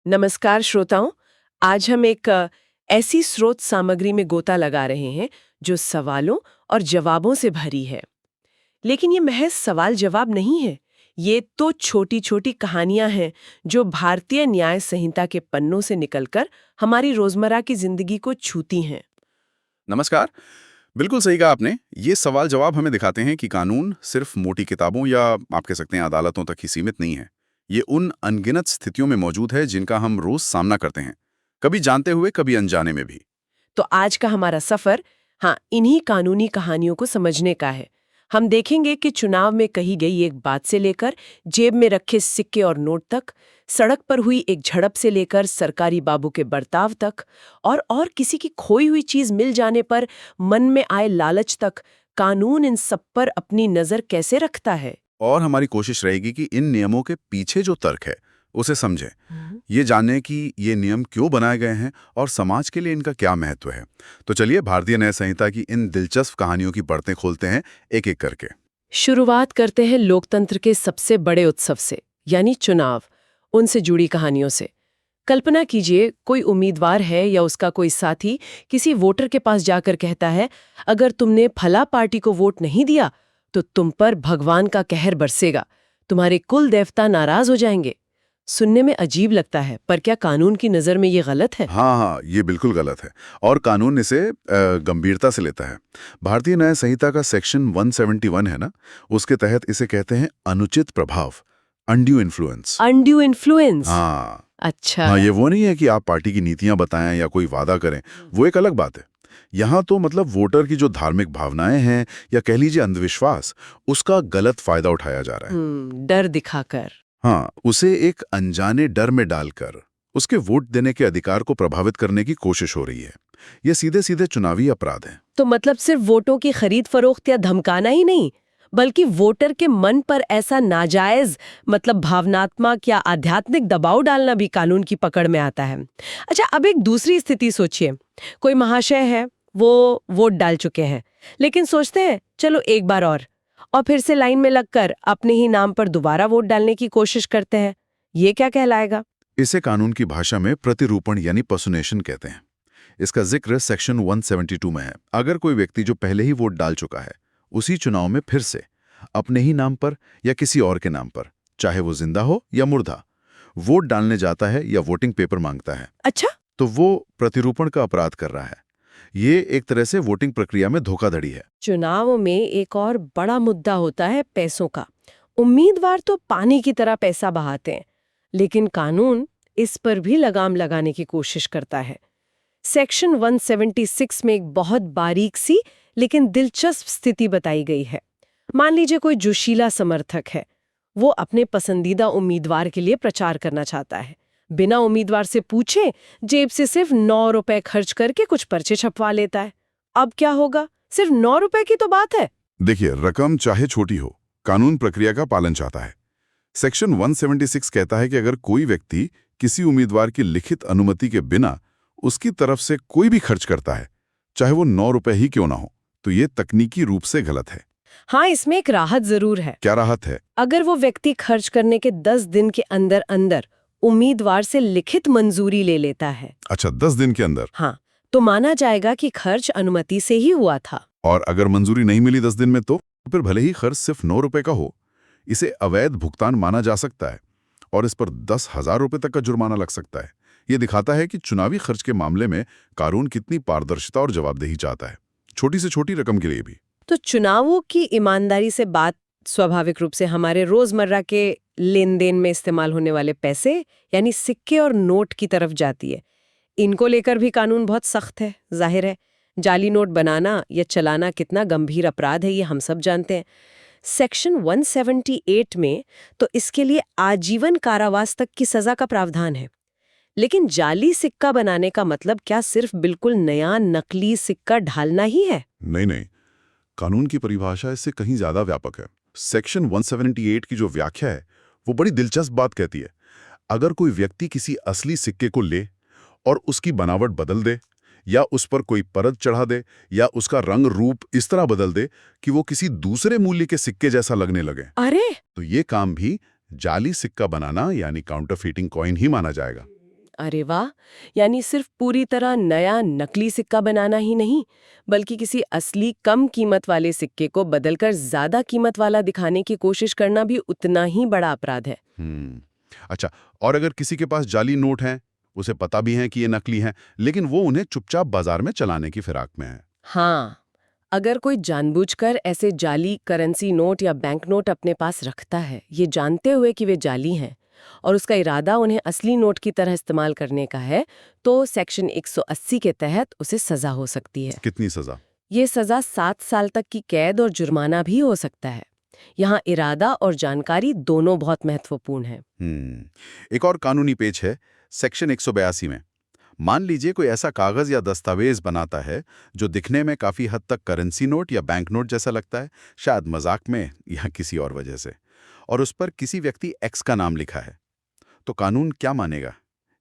नमस्कार श्रोताओं। आज हम एक ऐसी स्रोत सामग्री में गोता लगा रहे हैं जो सवालों और जवाबों से भरी है। लेकिन ये महज सवाल जवाब नहीं है। ये तो छोटी छोटी कहानियां हैं जो भारतीय न्याय संहिता के पन्नों से निकलकर हमारी रोजमर्रा की जिंदगी को छूती हैं। नमस्कार। बिल्कुल सही कहा आपने। ये सवाल जवाब हमें दिखाते हैं कि कानून सिर्फ मोटी किताबों या आप कह सकते हैं अदालतों तक ही सीमित नहीं है। ये उन अनगिनत स्थितियों में मौजूद है जिनका हम रोज सामना करते हैं, कभी जानते हुए कभी अनजाने में भी। तो आज का हमारा सफर, हाँ, इन्हीं कानूनी कहानियों को समझने का है। हम देखेंगे कि चुनाव में कही गई एक बात से लेकर जेब में रखे सिक्के और नोट तक, सड़क पर हुई एक झड़प से लेकर सरकारी बाबू के बर्ताव तक, और किसी की खोई हुई चीज मिल जाने पर मन में आए लालच तक, कानून इन सब पर अपनी नजर कैसे रखता है। और हमारी कोशिश रहेगी कि इन नियमों के पीछे जो तर्क है उसे समझें। ये जानें कि ये नियम क्यों बनाए गए हैं और समाज के लिए इनका क्या महत्व है। तो चलिए भारतीय न्याय संहिता की इन दिलचस्प कहानियों की परतें खोलते हैं एक एक करके। शुरुआत करते हैं लोकतंत्र के सबसे बड़े उत्सव से, यानी चुनाव, उनसे जुड़ी कहानियों से। कल्पना कीजिए, कोई उम्मीदवार है या उसका कोई साथी किसी वोटर के पास जाकर कहता है, अगर तुमने फला पार्टी को वोट नहीं दिया तो तुम पर भगवान का कहर बरसेगा, तुम्हारे कुल देवता नाराज हो जाएंगे। सुनने में अजीब लगता है, पर क्या कानून की नजर में ये गलत है? हाँ, ये बिल्कुल गलत है और कानून इसे गंभीरता से लेता है। भारतीय न्याय संहिता का सेक्शन 171 है ना, उसके तहत इसे कहते हैं अनुचित प्रभाव, अनड्यू इन्फ्लुएंस। Undue influence. हाँ। अच्छा। हाँ, ये वो नहीं है कि आप पार्टी की नीतियां बताएं या कोई वादा करें, वो एक अलग बात है। यहाँ तो मतलब वोटर की जो धार्मिक भावनाएं हैं या कह लीजिए अंधविश्वास, उसका गलत फायदा उठाया जा रहा है। डर दिखाकर। हाँ, उसे एक अनजाने डर में डालकर उसके वोट देने के अधिकार को प्रभावित करने की कोशिश हो रही है। ये सीधे सीधे चुनावी अपराध है। तो मतलब सिर्फ वोटों की खरीद फरोख्त या धमकाना ही नहीं, बल्कि वोटर के मन पर ऐसा नाजायज, मतलब भावनात्मक या आध्यात्मिक दबाव डालना भी कानून की पकड़ में आता है। अच्छा, अब एक दूसरी स्थिति सोचिए। कोई महाशय है, वो वोट डाल चुके हैं, लेकिन सोचते हैं चलो एक बार और फिर से लाइन में लगकर अपने ही नाम पर दोबारा वोट डालने की कोशिश करते हैं। ये क्या कहलाएगा? इसे कानून की भाषा में प्रतिरूपण यानी पर्सोनेशन कहते हैं। इसका जिक्र सेक्शन 172 में है। अगर कोई व्यक्ति जो पहले ही वोट डाल चुका है, उसी चुनाव में फिर से अपने ही नाम पर या किसी और के नाम पर, चाहे वो जिंदा हो या मुर्दा, वोट डालने जाता है या वोटिंग पेपर मांगता है, अच्छा। तो वो प्रतिरूपण का अपराध कर रहा है। ये एक तरह से वोटिंग प्रक्रिया में धोखाधड़ी है। चुनाव में एक और बड़ा मुद्दा होता है पैसों का। उम्मीदवार तो पानी की तरह पैसा बहाते हैं, लेकिन कानून इस पर भी लगाम लगाने की कोशिश करता है। सेक्शन 176 में एक बहुत बारीक सी लेकिन दिलचस्प स्थिति बताई गई है। मान लीजिए कोई जोशीला समर्थक है, वो अपने पसंदीदा उम्मीदवार के लिए प्रचार करना चाहता है। बिना उम्मीदवार से पूछे जेब से सिर्फ 9 रुपए खर्च करके कुछ पर्चे छपवा लेता है। अब क्या होगा? सिर्फ 9 रुपए की तो बात है। देखिए, रकम चाहे छोटी हो, कानून प्रक्रिया का पालन चाहता है। सेक्शन 176 कहता है कि अगर कोई व्यक्ति किसी उम्मीदवार की लिखित अनुमति के बिना उसकी तरफ से कोई भी खर्च करता है, चाहे वो 9 रुपए ही क्यों ना हो, तो ये तकनीकी रूप से गलत है। हाँ, इसमें एक राहत जरूर है। क्या राहत है? अगर वो व्यक्ति खर्च करने के 10 दिन के अंदर अंदर उम्मीदवार से लिखित मंजूरी ले लेता है। अच्छा, 10 दिन के अंदर? हाँ, तो माना जाएगा कि खर्च अनुमति से ही हुआ था। और अगर मंजूरी नहीं मिली 10 दिन में, तो फिर भले ही खर्च सिर्फ 9 रुपए का हो, इसे अवैध भुगतान माना जा सकता है और इस पर 10,000 रुपए तक का जुर्माना लग सकता है। ये दिखाता है कि चुनावी खर्च के मामले में कानून कितनी पारदर्शिता और जवाबदेही चाहता है, छोटी से छोटी रकम के लिए भी। तो चुनावों की ईमानदारी से बात स्वाभाविक रूप से हमारे रोजमर्रा के लेन देन में इस्तेमाल होने वाले पैसे यानी सिक्के और नोट की तरफ जाती है। इनको लेकर भी कानून बहुत सख्त है, जाहिर है। जाली नोट बनाना या चलाना कितना गंभीर अपराध है, ये हम सब जानते हैं। सेक्शन 178 में तो इसके लिए आजीवन कारावास तक की सजा का प्रावधान है। लेकिन जाली सिक्का बनाने का मतलब क्या सिर्फ बिल्कुल नया नकली सिक्का ढालना ही है? नहीं नहीं, कानून की परिभाषा इससे कहीं ज्यादा व्यापक है। सेक्शन 178 की जो व्याख्या है वो बड़ी दिलचस्प बात कहती है। अगर कोई व्यक्ति किसी असली सिक्के को ले और उसकी बनावट बदल दे या उस पर कोई परत चढ़ा दे या उसका रंग रूप इस तरह बदल दे कि वो किसी दूसरे मूल्य के सिक्के जैसा लगने लगे, अरे, तो ये काम भी जाली सिक्का बनाना यानी काउंटरफीटिंग कॉइन ही माना जाएगा। अरे वाह! यानी सिर्फ पूरी तरह नया नकली सिक्का बनाना ही नहीं, बल्कि किसी असली कम कीमत वाले सिक्के को बदलकर ज़्यादा कीमत वाला दिखाने की कोशिश करना भी उतना ही बड़ा अपराध है। अच्छा, और अगर किसी के पास जाली नोट हैं, उसे पता भी है कि ये नकली हैं, लेकिन वो उन्हें चुपचाप बाजार में चलाने की फिराक में है। हाँ, अगर कोई जानबूझकर ऐसे जाली करेंसी नोट या बैंक नोट अपने पास रखता है, ये जानते हुए कि वे जाली हैं, और उसका इरादा उन्हें असली नोट की तरह इस्तेमाल करने का है, तो सेक्शन 180 के तहत उसे सजा हो सकती है। कितनी सजा? ये सजा 7 साल तक की कैद और जुर्माना भी हो सकता है। यहाँ इरादा और जानकारी दोनों बहुत महत्वपूर्ण है। एक और कानूनी पेच है सेक्शन 182 में। मान लीजिए कोई ऐसा कागज या दस्तावेज बनाता है जो दिखने में काफी हद तक करेंसी नोट या बैंक नोट जैसा लगता है, शायद मजाक में या किसी और वजह से, और उस पर किसी व्यक्ति एक्स का नाम लिखा है, तो कानून क्या मानेगा?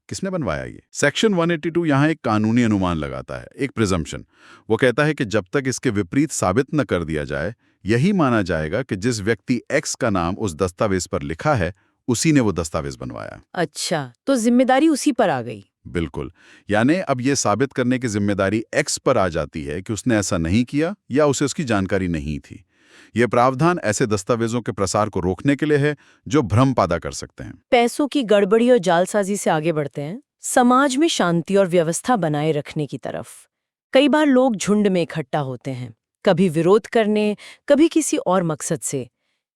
किसने बनवाया ये? सेक्शन 182 यहाँ एक कानूनी अनुमान लगाता है, एक प्रिजम्पशन। वो कहता है कि जब तक इसके विपरीत साबित न कर दिया जाए, यही माना जाएगा कि जिस व्यक्ति एक्स का नाम उस दस्तावेज पर लिखा है, उसी ने वो दस्तावेज बनवाया। अच्छा, तो जिम्मेदारी उसी पर आ गई। बिल्कुल। यानी अब ये साबित करने की जिम्मेदारी एक्स पर आ जाती है कि उसने ऐसा नहीं किया या उसे उसकी जानकारी नहीं थी। ये प्रावधान ऐसे दस्तावेजों के प्रसार को रोकने के लिए है जो भ्रम पैदा कर सकते हैं। पैसों की गड़बड़ी और जालसाजी से आगे बढ़ते हैं समाज में शांति और व्यवस्था बनाए रखने की तरफ। कई बार लोग झुंड में इकट्ठा होते हैं, कभी विरोध करने, कभी किसी और मकसद से।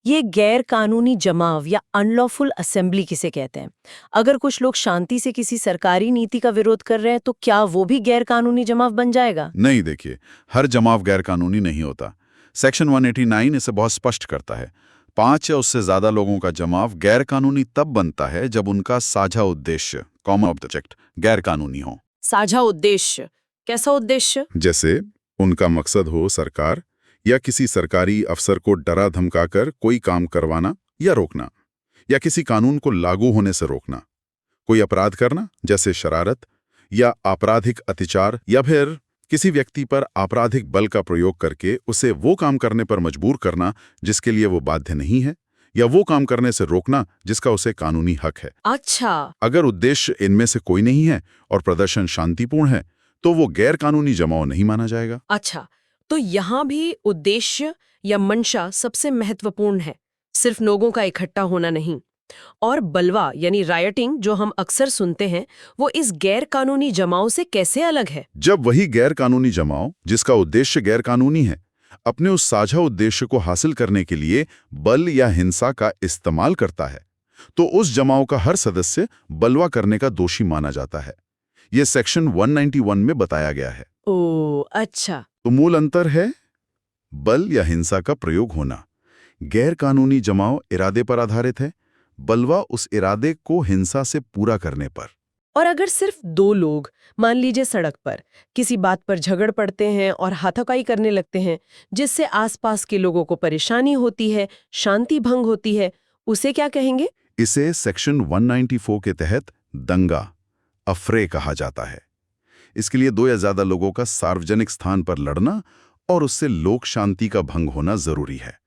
ये गैर कानूनी जमाव या अनलॉफुल असेंबली किसे कहते हैं? अगर कुछ लोग शांति से किसी सरकारी नीति का विरोध कर रहे हैं, तो क्या वो भी गैर कानूनी जमाव बन जाएगा? नहीं, देखिए, हर जमाव गैर कानूनी नहीं होता। सेक्शन 189 इसे बहुत स्पष्ट करता है। 5 या उससे ज्यादा लोगों का जमाव गैर कानूनी तब बनता है जब उनका साझा उद्देश्य, कॉमन ऑब्जेक्ट, गैर कानूनी हो। साझा उद्देश्य? कैसा उद्देश्य? जैसे उनका मकसद हो सरकार या किसी सरकारी अफसर को डरा धमकाकर कोई काम करवाना या रोकना, या किसी कानून को लागू होने से रोकना, कोई अपराध करना जैसे शरारत या आपराधिक अत्याचार, या फिर किसी व्यक्ति पर आपराधिक बल का प्रयोग करके उसे वो काम करने पर मजबूर करना जिसके लिए वो बाध्य नहीं है, या वो काम करने से रोकना जिसका उसे कानूनी हक है। अच्छा। अगर उद्देश्य इनमें से कोई नहीं है और प्रदर्शन शांतिपूर्ण है, तो वो गैर कानूनी जमाव नहीं माना जाएगा। अच्छा, तो यहाँ भी उद्देश्य या मंशा सबसे महत्वपूर्ण है, सिर्फ लोगों का इकट्ठा होना नहीं। और बलवा यानी रायटिंग जो हम अक्सर सुनते हैं, वो इस गैर कानूनी जमाव से कैसे अलग है? जब वही गैर कानूनी जमाव, जिसका उद्देश्य गैर कानूनी है, अपने उस साझा उद्देश्य को हासिल करने के लिए बल या हिंसा का इस्तेमाल करता है, तो उस जमाव का हर सदस्य बलवा करने का दोषी माना जाता है। यह सेक्शन 191 में बताया गया है। ओह, अच्छा। तो मूल अंतर है बल या हिंसा का प्रयोग होना। गैर कानूनी जमाव इरादे पर आधारित है, बलवा उस इरादे को हिंसा से पूरा करने पर। और अगर सिर्फ 2 लोग, मान लीजिए सड़क पर, किसी बात पर झगड़ पड़ते हैं और हाथापाई करने लगते हैं, जिससे आसपास के लोगों को परेशानी होती है, शांति भंग होती है, उसे क्या कहेंगे? इसे सेक्शन 194 के तहत दंगा, अफरे कहा जाता है। इसके लिए 2 या ज्यादा लोगों का सार्वजनिक स्थान पर लड़ना और उससे लोक शांति का भंग होना जरूरी है।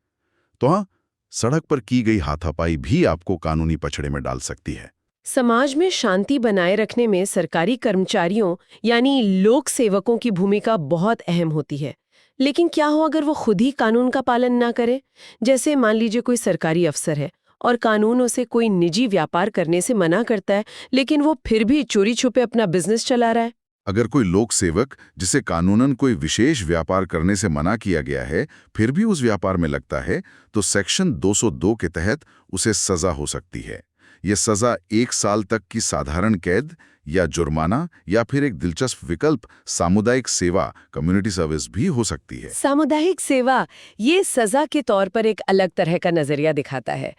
तो हाँ, सड़क पर की गई हाथापाई भी आपको कानूनी पछड़े में डाल सकती है। समाज में शांति बनाए रखने में सरकारी कर्मचारियों यानी लोक सेवकों की भूमिका बहुत अहम होती है। लेकिन क्या हो अगर वो खुद ही कानून का पालन ना करे? जैसे मान लीजिए कोई सरकारी अफसर है और कानून उसे कोई निजी व्यापार करने से मना करता है, लेकिन वो फिर भी चोरी छुपे अपना बिजनेस चला रहा है। अगर कोई लोक सेवक जिसे कानूनन कोई विशेष व्यापार करने से मना किया गया है, फिर भी उस व्यापार में लगता है, तो सेक्शन 202 के तहत उसे सजा हो सकती है। यह सजा 1 साल तक की साधारण कैद या जुर्माना, या फिर एक दिलचस्प विकल्प सामुदायिक सेवा, कम्युनिटी सर्विस भी हो सकती है। सामुदायिक सेवा, ये सजा के तौर पर एक अलग तरह का नजरिया दिखाता है।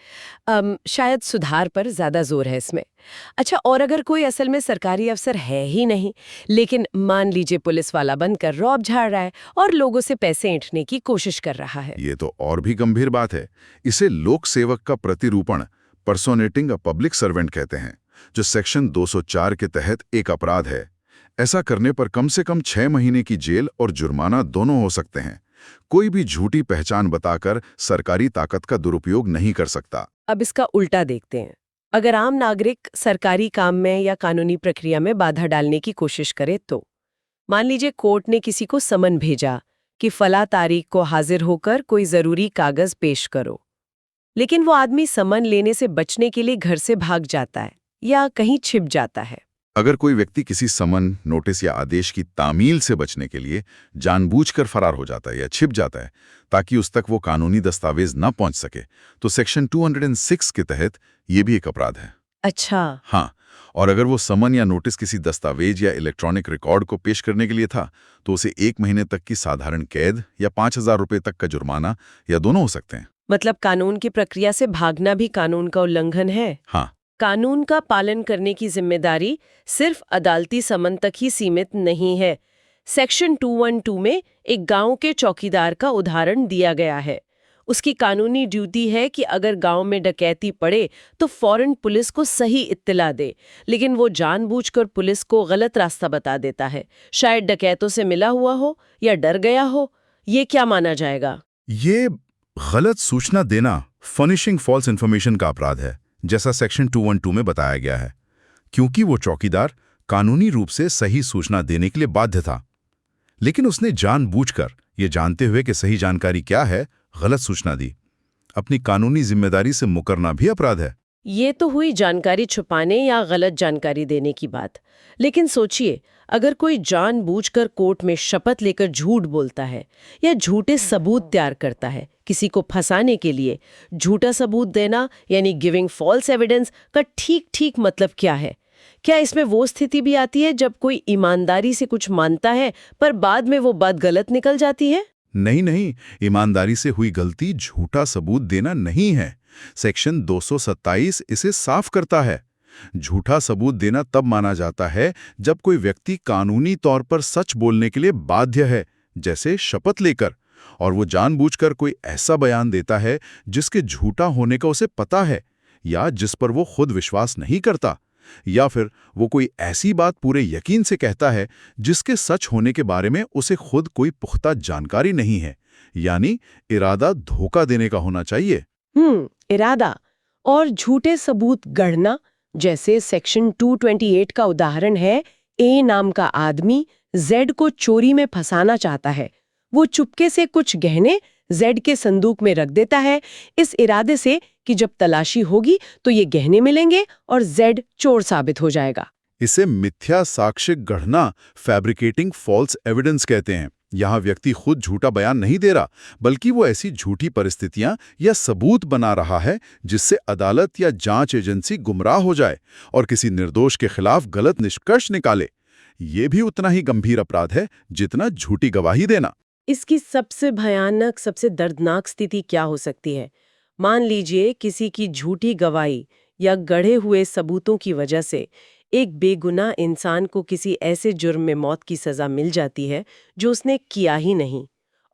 शायद सुधार पर ज्यादा जोर है इसमें। अच्छा, और अगर कोई असल में सरकारी अफसर है ही नहीं, लेकिन मान लीजिए पुलिस वाला बनकर रौब झाड़ रहा है और लोगों से पैसे ऐंठने की कोशिश कर रहा है। ये तो और भी गंभीर बात है। इसे लोक सेवक का प्रतिरूपण, पर्सोनेटिंग अ पब्लिक सर्वेंट कहते हैं, जो सेक्शन 204 के तहत एक अपराध है। ऐसा करने पर कम से कम 6 महीने की जेल और जुर्माना दोनों हो सकते हैं। कोई भी झूठी पहचान बताकर सरकारी ताकत का दुरुपयोग नहीं कर सकता। अब इसका उल्टा देखते हैं। अगर आम नागरिक सरकारी काम में या कानूनी प्रक्रिया में बाधा डालने की कोशिश करे तो मान लीजिए कोर्ट ने किसी को समन भेजा कि फला तारीख को हाजिर होकर कोई जरूरी कागज पेश करो, लेकिन वो आदमी समन लेने से बचने के लिए घर से भाग जाता है या कहीं छिप जाता है। अगर कोई व्यक्ति किसी समन, नोटिस या आदेश की तामील से बचने के लिए जानबूझकर फरार हो जाता है या छिप जाता है ताकि उस तक वो कानूनी दस्तावेज न पहुंच सके, तो सेक्शन 206 के तहत ये भी एक अपराध है। अच्छा। हाँ, और अगर वो समन या नोटिस किसी दस्तावेज या इलेक्ट्रॉनिक रिकॉर्ड को पेश करने के लिए था, तो उसे 1 महीने तक की साधारण कैद या 5,000 रुपये तक का जुर्माना या दोनों हो सकते हैं। मतलब कानून की प्रक्रिया से भागना भी कानून का उल्लंघन है। हाँ, कानून का पालन करने की जिम्मेदारी सिर्फ अदालती समन तक ही सीमित नहीं है। सेक्शन 212 में एक गांव के चौकीदार का उदाहरण दिया गया है। उसकी कानूनी ड्यूटी है कि अगर गांव में डकैती पड़े तो फौरन पुलिस को सही इत्तला दे, लेकिन वो जानबूझकर पुलिस को गलत रास्ता बता देता है। शायद डकैतों से मिला हुआ हो या डर गया हो। ये क्या माना जाएगा? ये गलत सूचना देना फर्निशिंग फॉल्स इन्फॉर्मेशन का अपराध है, जैसा सेक्शन 212 में बताया गया है, क्योंकि वो चौकीदार कानूनी रूप से सही सूचना देने के लिए बाध्य था, लेकिन उसने जानबूझकर, ये जानते हुए कि सही जानकारी क्या है, गलत सूचना दी। अपनी कानूनी जिम्मेदारी से मुकरना भी अपराध है। ये तो हुई जानकारी छुपाने या गलत जानकारी देने की बात, लेकिन सोचिए अगर कोई जानबूझकर कोर्ट में शपथ लेकर झूठ बोलता है या झूठे सबूत तैयार करता है किसी को फंसाने के लिए। झूठा सबूत देना यानी गिविंग फॉल्स एविडेंस का ठीक मतलब क्या है? क्या इसमें वो स्थिति भी आती है जब कोई ईमानदारी से कुछ मानता है पर बाद में वो बात गलत निकल जाती है? नहीं, ईमानदारी से हुई गलती झूठा सबूत देना नहीं है। सेक्शन 227 इसे साफ करता है। झूठा सबूत देना तब माना जाता है जब कोई व्यक्ति कानूनी तौर पर सच बोलने के लिए बाध्य है, जैसे शपथ लेकर, और वो जानबूझकर कोई ऐसा बयान देता है जिसके झूठा होने का उसे पता है या जिस पर वो खुद विश्वास नहीं करता, या फिर वो कोई ऐसी बात पूरे यकीन से कहता है जिसके सच होने के बारे में उसे खुद कोई पुख्ता जानकारी नहीं है। यानी इरादा धोखा देने का होना चाहिए। इरादा। और झूठे सबूत गढ़ना, जैसे सेक्शन 228 का उदाहरण है, ए नाम का आदमी जेड को चोरी में फंसाना चाहता है। वो चुपके से कुछ गहने जेड के संदूक में रख देता है, इस इरादे से कि जब तलाशी होगी तो ये गहने मिलेंगे और जेड चोर साबित हो जाएगा। इसे मिथ्या साक्ष्य गढ़ना, फैब्रिकेटिंग फॉल्स एविडेंस कहते हैं। यहाँ व्यक्ति खुद झूठा बयान नहीं दे रहा, बल्कि वो ऐसी झूठी परिस्थितियां या सबूत बना रहा है जिससे अदालत या जांच एजेंसी गुमराह हो जाए और किसी निर्दोष के खिलाफ गलत निष्कर्ष निकाले। ये भी उतना ही गंभीर अपराध है जितना झूठी गवाही देना। इसकी सबसे भयानक, सबसे दर्दनाक स्थिति क्या हो सकती है? मान लीजिए किसी की झूठी गवाही या गढ़े हुए सबूतों की वजह से एक बेगुनाह इंसान को किसी ऐसे जुर्म में मौत की सजा मिल जाती है जो उसने किया ही नहीं,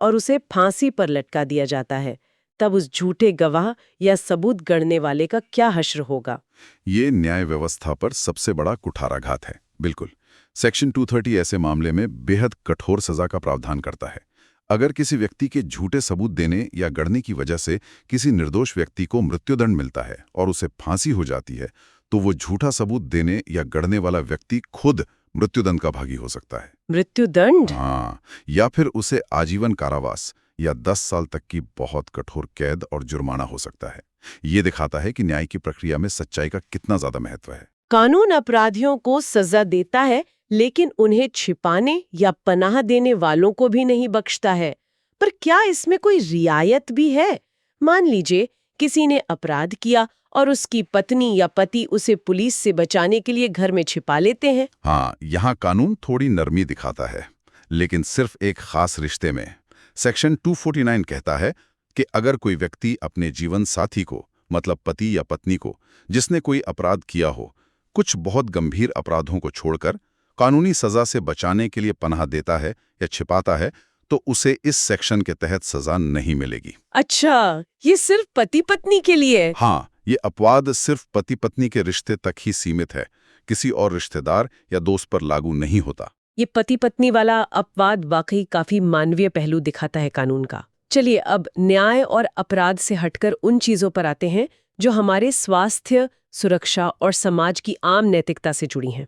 और उसे फांसी पर लटका दिया जाता है। तब उस झूठे गवाह या सबूत गढ़ने वाले का क्या हश्र होगा? ये न्याय व्यवस्था पर सबसे बड़ा कुठाराघात है। बिल्कुल। सेक्शन 230 ऐसे मामले में बेहद कठोर सजा का प्रावधान करता है। अगर किसी व्यक्ति के झूठे सबूत देने या गढ़ने की वजह से किसी निर्दोष व्यक्ति को मृत्युदंड मिलता है और उसे फांसी हो जाती है, तो वो झूठा सबूत देने या गढ़ने वाला व्यक्ति खुद मृत्युदंड का भागी हो सकता है। मृत्युदंड? हाँ, या फिर उसे आजीवन कारावास या 10 साल तक की बहुत कठोर कैद और जुर्माना हो सकता है। ये दिखाता है कि न्याय की प्रक्रिया में सच्चाई का कितना ज्यादा महत्व है। कानून अपराधियों को सजा देता है, लेकिन उन्हें छिपाने या पनाह देने वालों को भी नहीं बख्शता है। पर क्या इसमें कोई रियायत भी है? मान लीजिए किसी ने अपराध किया और उसकी पत्नी या पति उसे पुलिस से बचाने के लिए घर में छिपा लेते हैं। हाँ, यहाँ कानून थोड़ी नरमी दिखाता है, लेकिन सिर्फ एक खास रिश्ते में। सेक्शन 249 कहता है कि अगर कोई व्यक्ति अपने जीवन साथी को, मतलब पति या पत्नी को, जिसने कोई अपराध किया हो, कुछ बहुत गंभीर अपराधों को छोड़कर कानूनी सजा से बचाने के लिए पनाह देता है या छिपाता है, तो उसे इस सेक्शन के तहत सजा नहीं मिलेगी। अच्छा, ये सिर्फ पति पत्नी के लिए? हाँ, ये अपवाद सिर्फ पति पत्नी के रिश्ते तक ही सीमित है, किसी और रिश्तेदार या दोस्त पर लागू नहीं होता। ये पति पत्नी वाला अपवाद वाकई काफी मानवीय पहलू दिखाता है कानून का। चलिए अब न्याय और अपराध से हटकर उन चीजों पर आते हैं जो हमारे स्वास्थ्य, सुरक्षा और समाज की आम नैतिकता से जुड़ी हैं।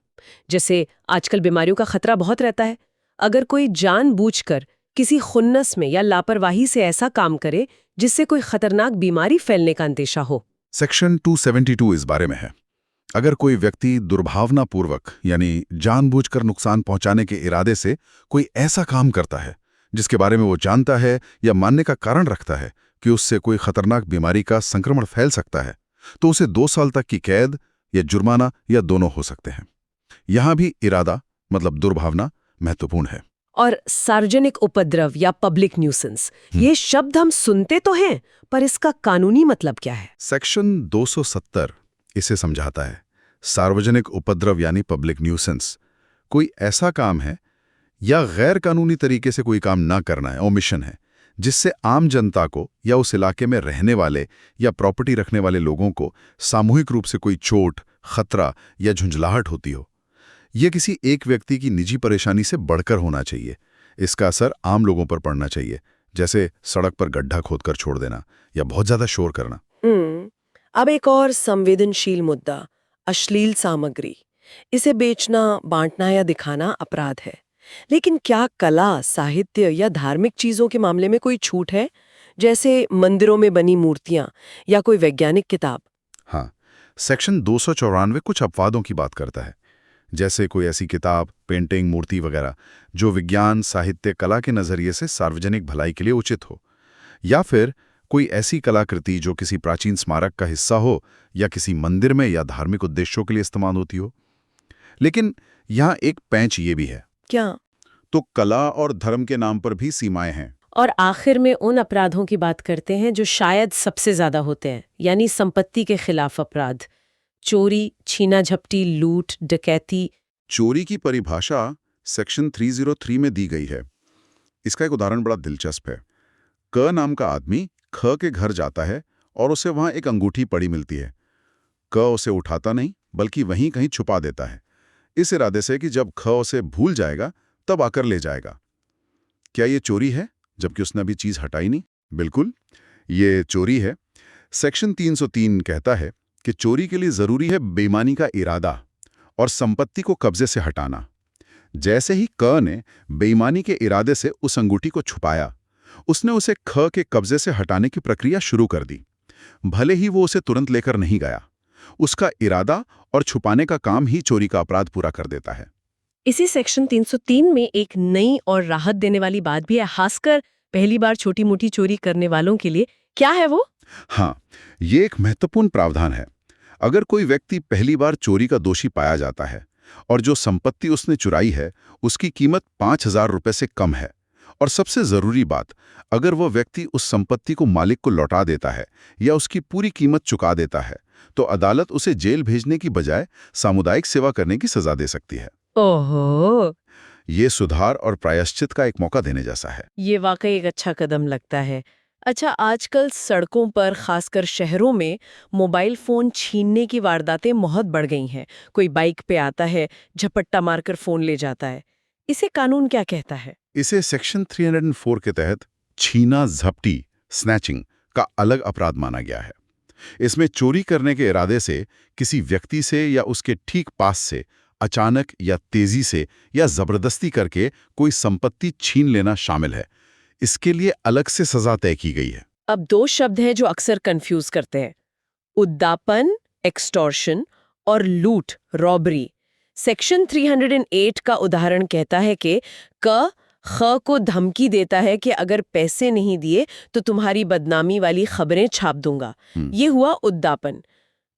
जैसे आजकल बीमारियों का खतरा बहुत रहता है। अगर कोई जानबूझकर किसी खुन्नस में या लापरवाही से ऐसा काम करे जिससे कोई खतरनाक बीमारी फैलने का अंदेशा हो। सेक्शन 272 इस बारे में है। अगर कोई व्यक्ति दुर्भावनापूर्वक यानी जानबूझकर नुकसान पहुंचाने के इरादे से कोई ऐसा काम करता है जिसके बारे में वो जानता है या मानने का कारण रखता है कि उससे कोई खतरनाक बीमारी का संक्रमण फैल सकता है, तो उसे 2 साल तक की कैद या जुर्माना या दोनों हो सकते हैं। यहां भी इरादा मतलब दुर्भावना महत्वपूर्ण है। और सार्वजनिक उपद्रव या पब्लिक न्यूसेंस, ये शब्द हम सुनते तो हैं, पर इसका कानूनी मतलब क्या है? सेक्शन 270 इसे समझाता है। सार्वजनिक उपद्रव यानी पब्लिक न्यूसेंस कोई ऐसा काम है या गैर कानूनी तरीके से कोई काम ना करना है, ओमिशन है, जिससे आम जनता को या उस इलाके में रहने वाले या प्रॉपर्टी रखने वाले लोगों को सामूहिक रूप से कोई चोट, खतरा या झुंझलाहट होती हो। यह किसी एक व्यक्ति की निजी परेशानी से बढ़कर होना चाहिए। इसका असर आम लोगों पर पड़ना चाहिए, जैसे सड़क पर गड्ढा खोदकर छोड़ देना या बहुत ज्यादा शोर करना। अब एक और संवेदनशील मुद्दा, अश्लील सामग्री। इसे बेचना, बांटना या दिखाना अपराध है। लेकिन क्या कला, साहित्य या धार्मिक चीजों के मामले में कोई छूट है, जैसे मंदिरों में बनी मूर्तियां या कोई वैज्ञानिक किताब? हाँ, सेक्शन 294 कुछ अपवादों की बात करता है, जैसे कोई ऐसी किताब, पेंटिंग, मूर्ति वगैरह जो विज्ञान, साहित्य, कला के नजरिए से सार्वजनिक भलाई के लिए उचित हो, या फिर कोई ऐसी कलाकृति जो किसी प्राचीन स्मारक का हिस्सा हो या किसी मंदिर में या धार्मिक उद्देश्यों के लिए इस्तेमाल होती हो। लेकिन यहाँ एक पैंच ये भी है। क्या? तो कला और धर्म के नाम पर भी सीमाएं हैं। और आखिर में उन अपराधों की बात करते हैं जो शायद सबसे ज्यादा होते हैं, यानी संपत्ति के खिलाफ अपराध। चोरी, छीना झपटी, लूट, डकैती। चोरी की परिभाषा सेक्शन 303 में दी गई है। इसका एक उदाहरण बड़ा दिलचस्प है। क नाम का आदमी ख के घर जाता है और उसे वहां एक अंगूठी पड़ी मिलती है। क उसे उठाता नहीं, बल्कि वहीं कहीं छुपा देता है, इस इरादे से कि जब ख उसे भूल जाएगा तब आकर ले जाएगा। क्या ये चोरी है, जबकि उसने अभी चीज हटाई नहीं? बिल्कुल, ये चोरी है। सेक्शन 303 कहता है कि चोरी के लिए जरूरी है बेईमानी का इरादा और संपत्ति को कब्जे से हटाना। जैसे ही क ने बेईमानी के इरादे से उस अंगूठी को छुपाया, उसने उसे ख के कब्जे से हटाने की प्रक्रिया शुरू कर दी। भले ही वो उसे तुरंत लेकर नहीं गया, उसका इरादा और छुपाने का काम ही चोरी का अपराध पूरा कर देता है। इसी सेक्शन 303 में एक नई और राहत देने वाली बात भी है, खासकर पहली बार छोटी मोटी चोरी करने वालों के लिए। क्या है वो? हाँ, ये एक महत्वपूर्ण प्रावधान है। अगर कोई व्यक्ति पहली बार चोरी का दोषी पाया जाता है और जो संपत्ति उसने चुराई है उसकी कीमत 5,000 रुपए से कम है, और सबसे जरूरी बात, अगर वह व्यक्ति उस संपत्ति को मालिक को लौटा देता है या उसकी पूरी कीमत चुका देता है, तो अदालत उसे जेल भेजने की बजाय सामुदायिक सेवा करने की सजा दे सकती है। ओहो, ये सुधार और प्रायश्चित का एक मौका देने जैसा है। ये वाकई एक अच्छा कदम लगता है। अच्छा, आजकल सड़कों पर, खासकर शहरों में, मोबाइल फोन छीनने की वारदातें बहुत बढ़ गई हैं। कोई बाइक पे आता है, झपट्टा मारकर फोन ले जाता है। इसे कानून क्या कहता है? इसे सेक्शन 304 के तहत छीना झपटी, स्नैचिंग का अलग अपराध माना गया है। इसमें चोरी करने के इरादे से किसी व्यक्ति से या उसके ठीक पास से अचानक या तेजी से या जबरदस्ती करके कोई संपत्ति छीन लेना शामिल है। इसके लिए अलग से सजा तय की गई है। अब दो शब्द हैं जो अक्सर कंफ्यूज करते हैं, उद्दापन, एक्सटॉर्शन, और लूट, रॉबरी। सेक्शन 308 का उदाहरण कहता है कि क ख को धमकी देता है कि अगर पैसे नहीं दिए तो तुम्हारी बदनामी वाली खबरें छाप दूंगा। ये हुआ उद्दापन।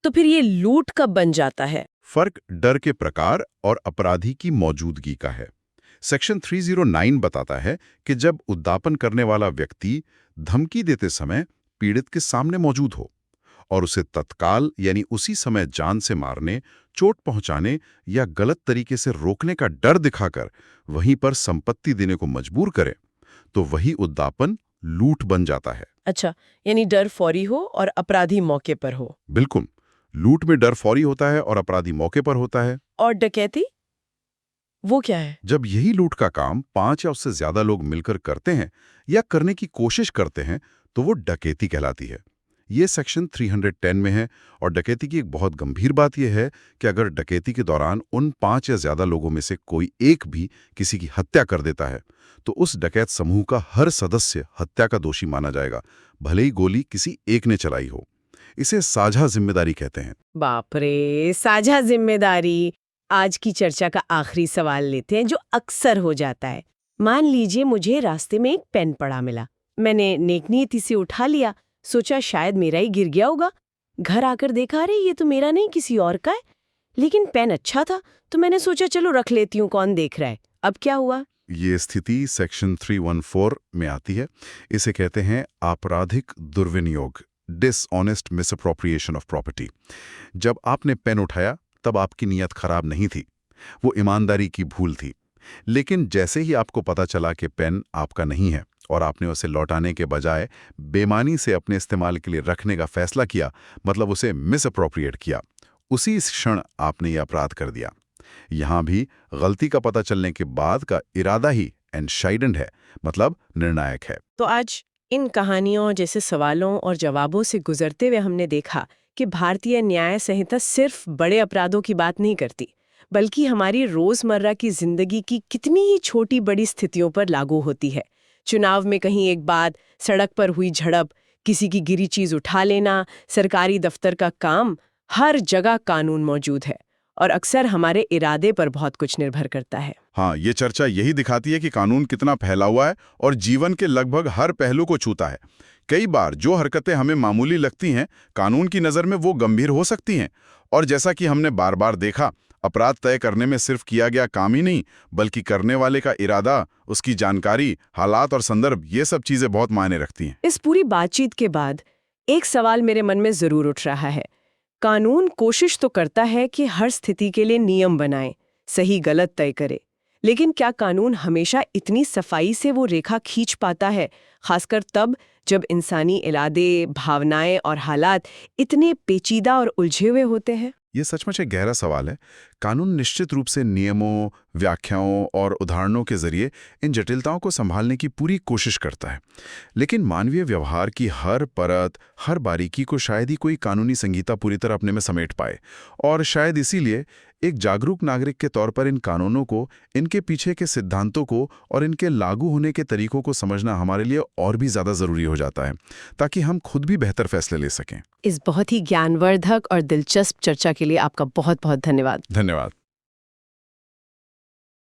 तो फिर ये लूट कब बन जाता है? फर्क डर के प्रकार और अपराधी की मौजूदगी का है। सेक्शन 309 बताता है कि जब उद्दापन करने वाला व्यक्ति धमकी देते समय पीड़ित के सामने मौजूद हो और उसे तत्काल यानी उसी समय जान से मारने, चोट पहुंचाने या गलत तरीके से रोकने का डर दिखाकर वहीं पर संपत्ति देने को मजबूर करे, तो वही उद्दापन लूट बन जाता है। अच्छा, यानी डर फौरी हो और अपराधी मौके पर हो। बिल्कुल, लूट में डर फौरी होता है और अपराधी मौके पर होता है। और डकैती, वो क्या है? जब यही लूट का काम 5 या उससे ज्यादा लोग मिलकर करते हैं या करने की कोशिश करते हैं, तो वो डकैती कहलाती है। ये सेक्शन 310 में है और डकैती की एक बहुत गंभीर बात यह है कि अगर डकैती के दौरान उन 5 या ज्यादा लोगों में से कोई एक भी किसी की हत्या कर देता है तो उस डकैत समूह का हर सदस्य हत्या का दोषी माना जाएगा, भले ही गोली किसी एक ने चलाई हो। इसे साझा जिम्मेदारी कहते हैं। बाप रे, साझा जिम्मेदारी। आज की चर्चा का आखिरी सवाल लेते हैं जो अक्सर हो जाता है। मान लीजिए मुझे रास्ते में एक पेन पड़ा मिला, मैंने नेकनीयती से उठा लिया, सोचा शायद मेरा ही गिर गया होगा। घर आकर देखा, अरे ये तो मेरा नहीं किसी और का है। लेकिन पेन अच्छा था तो मैंने सोचा चलो रख लेती हूँ, कौन देख रहा है। अब क्या हुआ? ये स्थिति सेक्शन 314 में आती है। इसे कहते हैं आपराधिक दुर्विनियोग, डिसऑनेस्ट मिसअप्रोप्रिएशन ऑफ प्रॉपर्टी। जब आपने पेन उठाया तब आपकी नीयत खराब नहीं थी, वो ईमानदारी की भूल थी। लेकिन जैसे ही आपको पता चला कि पेन आपका नहीं है और आपने उसे लौटाने के बजाय बेमानी से अपने इस्तेमाल के लिए रखने का फैसला किया, मतलब उसे मिसअप्रोप्रिएट किया, उसी क्षण आपने ये अपराध कर दिया। यहाँ भी गलती का पता चलने के बाद का इरादा ही एंशाइडेंट है, मतलब निर्णायक है। तो आज इन कहानियों जैसे सवालों और जवाबों से गुजरते हुए हमने देखा कि भारतीय न्याय संहिता सिर्फ बड़े अपराधों की बात नहीं करती, बल्कि हमारी रोजमर्रा की जिंदगी की कितनी ही छोटी बड़ी स्थितियों पर लागू होती है। चुनाव में कहीं एक बात, सड़क पर हुई झड़प, किसी की गिरी चीज उठा लेना, सरकारी दफ्तर का काम, हर जगह कानून मौजूद है और अक्सर हमारे इरादे पर बहुत कुछ निर्भर करता है। हाँ, ये चर्चा यही दिखाती है कि कानून कितना फैला हुआ है और जीवन के लगभग हर पहलू को छूता है। कई बार जो हरकतें हमें मामूली लगती हैं, कानून की नज़र में वो गंभीर हो सकती हैं। और जैसा कि हमने बार बार देखा, अपराध तय करने में सिर्फ किया गया काम ही नहीं, बल्कि करने वाले का इरादा, उसकी जानकारी, हालात और संदर्भ, ये सब चीज़ें बहुत मायने रखती हैं। इस पूरी बातचीत के बाद एक सवाल मेरे मन में जरूर उठ रहा है। कानून कोशिश तो करता है कि हर स्थिति के लिए नियम बनाए, सही गलत तय करे, लेकिन क्या कानून हमेशा इतनी सफाई से वो रेखा खींच पाता है, खासकर तब जब इंसानी इरादे, भावनाएं और हालात इतने पेचीदा और उलझे हुए होते हैं? ये सचमुच एक गहरा सवाल है। कानून निश्चित रूप से नियमों, व्याख्याओं और उदाहरणों के जरिए इन जटिलताओं को संभालने की पूरी कोशिश करता है। लेकिन मानवीय व्यवहार की हर परत, हर बारीकी को शायद ही कोई कानूनी संहिता पूरी तरह अपने में समेट पाए। और शायद इसीलिए एक जागरूक नागरिक के तौर पर इन कानूनों को, इनके पीछे के सिद्धांतों को और इनके लागू होने के तरीकों को समझना हमारे लिए और भी ज़्यादा ज़रूरी हो जाता है, ताकि हम खुद भी बेहतर फैसले ले सकें। इस बहुत ही ज्ञानवर्धक और दिलचस्प चर्चा के लिए आपका बहुत बहुत धन्यवाद। धन्यवाद।